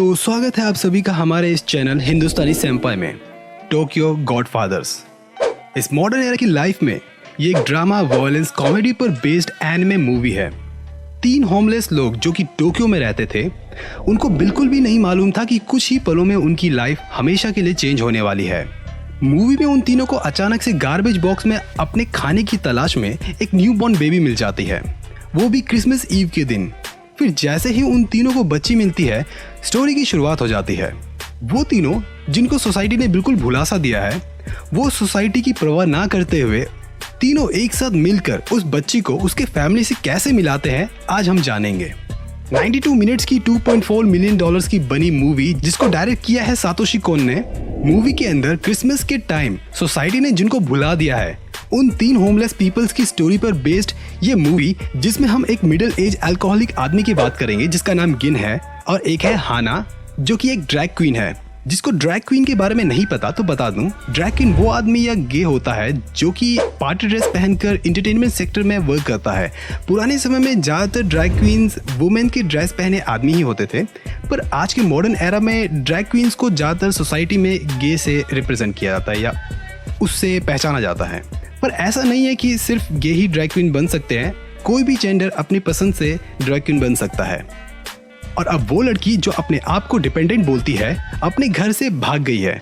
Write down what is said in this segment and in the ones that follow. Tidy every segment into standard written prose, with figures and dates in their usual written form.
तो स्वागत है आप सभी का हमारे इस चैनल हिंदुस्तानी सेंपाई में टोक्यो गॉडफादर्स। इस मॉडर्न एरा की लाइफ में ये एक ड्रामा वॉयलेंस कॉमेडी पर बेस्ड एनिमे मूवी है। 3 होमलेस लोग जो कि टोक्यो में रहते थे, उनको बिल्कुल भी नहीं मालूम था कि कुछ ही पलों में उनकी लाइफ हमेशा के लिए चेंज होने वाली है। मूवी में उन तीनों को अचानक से गार्बेज बॉक्स में अपने खाने की तलाश में एक न्यूबॉर्न बेबी मिल जाती है, वो भी क्रिसमस ईव के दिन। फिर जैसे ही उन तीनों को बच्ची मिलती है, स्टोरी की शुरुआत हो जाती है। वो तीनों जिनको सोसाइटी ने बिल्कुल भुलासा दिया है, वो सोसाइटी की परवाह ना करते हुए तीनों एक साथ मिलकर उस बच्ची को उसके फैमिली से कैसे मिलाते हैं, आज हम जानेंगे। 92 मिनट्स की $2.4 मिलियन की बनी मूवी, जिसको डायरेक्ट किया है सातोशी कोन ने। मूवी के अंदर क्रिसमस के टाइम सोसाइटी ने जिनको भुला दिया है, उन 3 होमलेस पीपल्स की स्टोरी पर बेस्ड ये मूवी, जिसमें हम एक मिडिल एज अल्कोहलिक आदमी की बात करेंगे जिसका नाम गिन है, और एक है हाना जो कि एक ड्रैग क्वीन है। जिसको ड्रैग क्वीन के बारे में नहीं पता तो बता दूं, ड्रैग क्वीन वो आदमी या गे होता है जो कि पार्टी ड्रेस पहनकर एंटरटेनमेंट सेक्टर में वर्क करता है। पुराने समय में ज्यादातर ड्रैग क्वींस वुमेन की ड्रेस पहने आदमी ही होते थे, पर आज के मॉडर्न एरा में ड्रैग क्वींस को ज्यादातर सोसाइटी में गे से रिप्रेजेंट किया जाता है या उससे पहचाना जाता है। पर ऐसा नहीं है कि सिर्फ गे ही ड्रैग क्वीन बन सकते हैं, कोई भी जेंडर अपनी पसंद से ड्रैग क्वीन बन सकता है। और अब वो लड़की जो अपने आप को डिपेंडेंट बोलती है, अपने घर से भाग गई है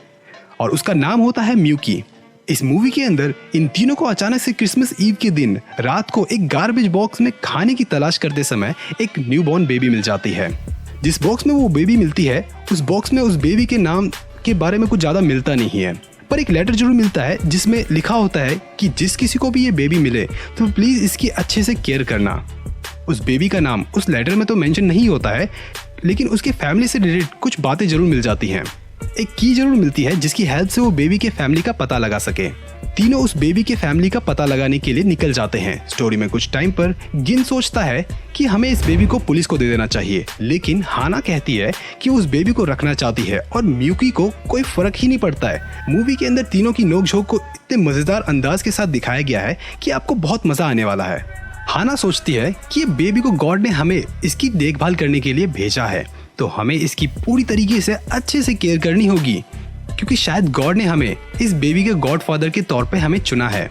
और उसका नाम होता है म्यूकी। इस मूवी के अंदर इन तीनों को अचानक से क्रिसमस ईव के दिन रात को एक गार्बेज बॉक्स में खाने की तलाश करते समय एक न्यूबॉर्न बेबी मिल जाती है। जिस बॉक्स में वो बेबी मिलती है, उस बॉक्स में उस बेबी के नाम के बारे में कुछ ज्यादा मिलता नहीं है, पर एक लेटर जरूर मिलता है जिसमें लिखा होता है कि जिस किसी को भी ये बेबी मिले तो प्लीज इसकी अच्छे से केयर करना। उस बेबी का नाम उस लेटर में तो मेंशन नहीं होता है, लेकिन उसके फैमिली से रिलेटेड कुछ बातें जरूर मिल जाती हैं। एक की जरूर मिलती है जिसकी हेल्प से वो बेबी के फैमिली का पता लगा सके। तीनों उस बेबी के फैमिली का पता लगाने के लिए निकल जाते हैं। स्टोरी में कुछ टाइम पर गिन सोचता है कि हमें इस बेबी को पुलिस को दे देना चाहिए, लेकिन हाना कहती है कि उस बेबी को रखना चाहती है और म्यूकी को कोई फर्क ही नहीं पड़ता है। मूवी के अंदर तीनों की नोकझोंक को इतने मजेदार अंदाज के साथ दिखाया गया है कि आपको बहुत मजा आने वाला है। हाना सोचती है कि ये बेबी को गॉड ने हमें इसकी देखभाल करने के लिए भेजा है, तो हमें इसकी पूरी तरीके से अच्छे से केयर करनी होगी, क्योंकि शायद गॉड ने हमें इस बेबी के गॉड फादर के तौर पे हमें चुना है।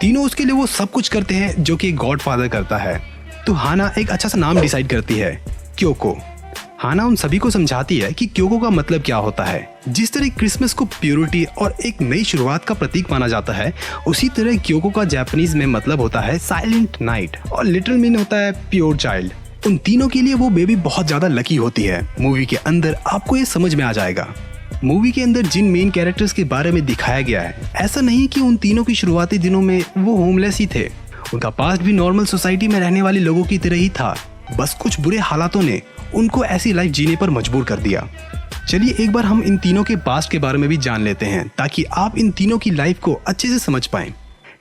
तीनों उसके लिए वो सब कुछ करते हैं जो कि गॉड फादर करता है। तो हाना एक अच्छा सा नाम डिसाइड करती है, क्योको। हाना उन सभी को समझाती है कि क्योको का मतलब क्या होता है। जिस तरह क्रिसमस को प्योरिटी और एक नई शुरुआत का प्रतीक माना जाता है, उसी तरह क्योको का जापानीज में मतलब होता है साइलेंट नाइट और लिटिल मीन होता है प्योर चाइल्ड। उन तीनों के लिए वो बेबी बहुत ज्यादा लकी होती है। मूवी के अंदर आपको ये समझ में आ जाएगा। मूवी के अंदर जिन मेन कैरेक्टर्स के बारे में दिखाया गया है, ऐसा नहीं कि उन तीनों की शुरुआती दिनों में वो होमलेस ही थे। उनका पास्ट भी नॉर्मल सोसाइटी में रहने वाले लोगों की तरह ही था, बस कुछ बुरे हालातों ने उनको ऐसी लाइफ जीने पर मजबूर कर दिया। चलिए एक बार हम इन तीनों के पास्ट के बारे में भी जान लेते हैं, ताकि आप इन तीनों की लाइफ को अच्छे से समझ पाएं।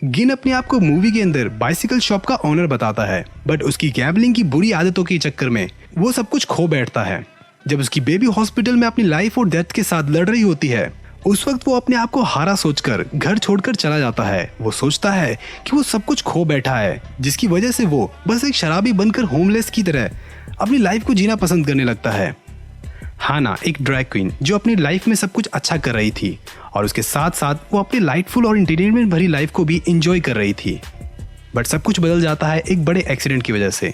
गिन अपने आप को मूवी के अंदर बाइसिकल शॉप का ओनर बताता है, बट उसकी गैम्बलिंग की बुरी आदतों के चक्कर में वो सब कुछ खो बैठता है। जब उसकी बेबी हॉस्पिटल में अपनी लाइफ और डेथ के साथ लड़ रही होती है, उस वक्त वो अपने आप को हारा सोचकर घर छोड़कर चला जाता है। वो सोचता है कि वो सब कुछ खो बैठा है, जिसकी वजह से वो बस एक शराबी बनकर होमलेस की तरह अपनी लाइफ को जीना पसंद करने लगता है। हाना एक ड्रैग क्वीन जो अपनी लाइफ में सब कुछ अच्छा कर रही थी, और उसके साथ साथ वो अपनी लाइटफुल और एंटरटेनमेंट भरी लाइफ को भी एंजॉय कर रही थी। बट सब कुछ बदल जाता है एक बड़े एक्सीडेंट की वजह से,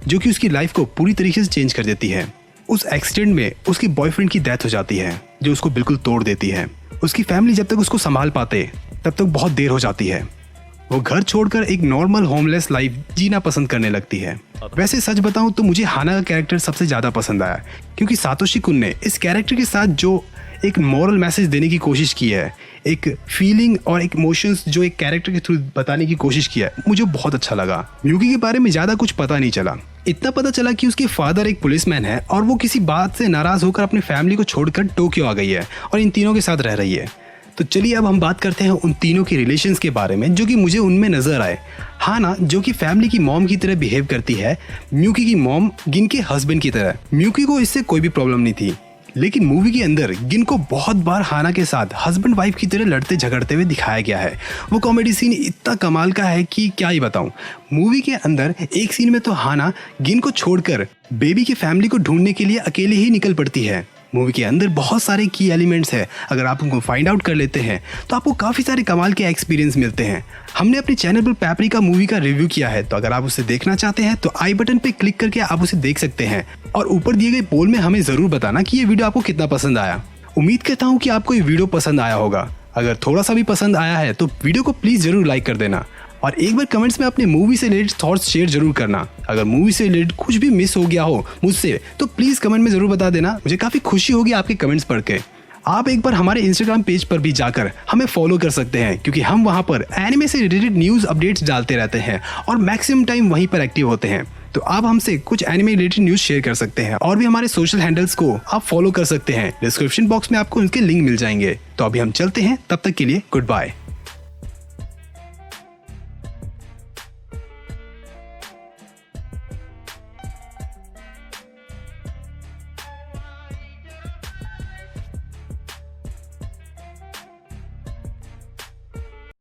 जो कि उसकी लाइफ को पूरी तरीके से चेंज कर देती है। उस एक्सीडेंट में उसकी बॉयफ्रेंड की डेथ हो जाती है, जो उसको बिल्कुल तोड़ देती है। उसकी फैमिली जब तक उसको संभाल पाते तब तक बहुत देर हो जाती है। वो घर छोड़कर एक नॉर्मल होमलेस लाइफ जीना पसंद करने लगती है। वैसे सच बताऊं तो मुझे हाना का कैरेक्टर सबसे ज्यादा पसंद आया, क्योंकि सातोशी कुन ने इस कैरेक्टर के साथ जो एक मॉरल मैसेज देने की कोशिश की है, एक फीलिंग और एक इमोशंस जो एक कैरेक्टर के थ्रू बताने की कोशिश किया है, मुझे बहुत अच्छा लगा। म्यूकी के बारे में ज्यादा कुछ पता नहीं चला, इतना पता चला कि उसके फादर एक पुलिसमैन है और वो किसी बात से नाराज होकर अपनी फैमिली को छोड़कर टोक्यो आ गई है और इन तीनों के साथ रह रही है। तो चलिए अब हम बात करते हैं उन तीनों के रिलेशंस के बारे में, जो कि मुझे उनमें नजर आए। हाना जो कि फैमिली की मॉम की तरह बिहेव करती है, म्यूकी की मॉम गिन के हस्बैंड की तरह। म्यूकी को इससे कोई भी प्रॉब्लम नहीं थी, लेकिन मूवी के अंदर गिन को बहुत बार हाना के साथ हस्बैंड वाइफ की तरह लड़ते झगड़ते हुए दिखाया गया है। वो कॉमेडी सीन इतना कमाल का है कि क्या ही बताऊं। मूवी के अंदर एक सीन में तो हाना गिन को छोड़कर बेबी की फैमिली को ढूंढने के लिए अकेले ही निकल पड़ती है। मूवी के अंदर बहुत सारे की एलिमेंट्स हैं। अगर आप उनको फाइंड आउट कर लेते हैं तो आपको काफ़ी सारे कमाल के एक्सपीरियंस मिलते हैं। हमने अपने चैनल पर पैपरिका मूवी का रिव्यू किया है, तो अगर आप उसे देखना चाहते हैं तो आई बटन पे क्लिक करके आप उसे देख सकते हैं। और ऊपर दिए गए पोल में हमें ज़रूर बताना कि ये वीडियो आपको कितना पसंद आया। उम्मीद करता हूँ कि आपको ये वीडियो पसंद आया होगा। अगर थोड़ा सा भी पसंद आया है तो वीडियो को प्लीज़ ज़रूर लाइक कर देना और एक बार कमेंट्स में अपने मूवी से रिलेटेड थॉट्स शेयर जरूर करना। अगर मूवी से रिलेटेड कुछ भी मिस हो गया हो मुझसे तो प्लीज़ कमेंट में ज़रूर बता देना। मुझे काफ़ी खुशी होगी आपके कमेंट्स पढ़ के। आप एक बार हमारे इंस्टाग्राम पेज पर भी जाकर हमें फॉलो कर सकते हैं, क्योंकि हम वहाँ पर एनिमे से रिलेटेड न्यूज़ अपडेट्स डालते रहते हैं और मैक्सिमम टाइम वहीं पर एक्टिव होते हैं। तो आप हमसे कुछ एनिमे रिलेटेड न्यूज़ शेयर कर सकते हैं और भी हमारे सोशल हैंडल्स को आप फॉलो कर सकते हैं। डिस्क्रिप्शन बॉक्स में आपको उनके लिंक मिल जाएंगे। तो अभी हम चलते हैं, तब तक के लिए गुड बाय।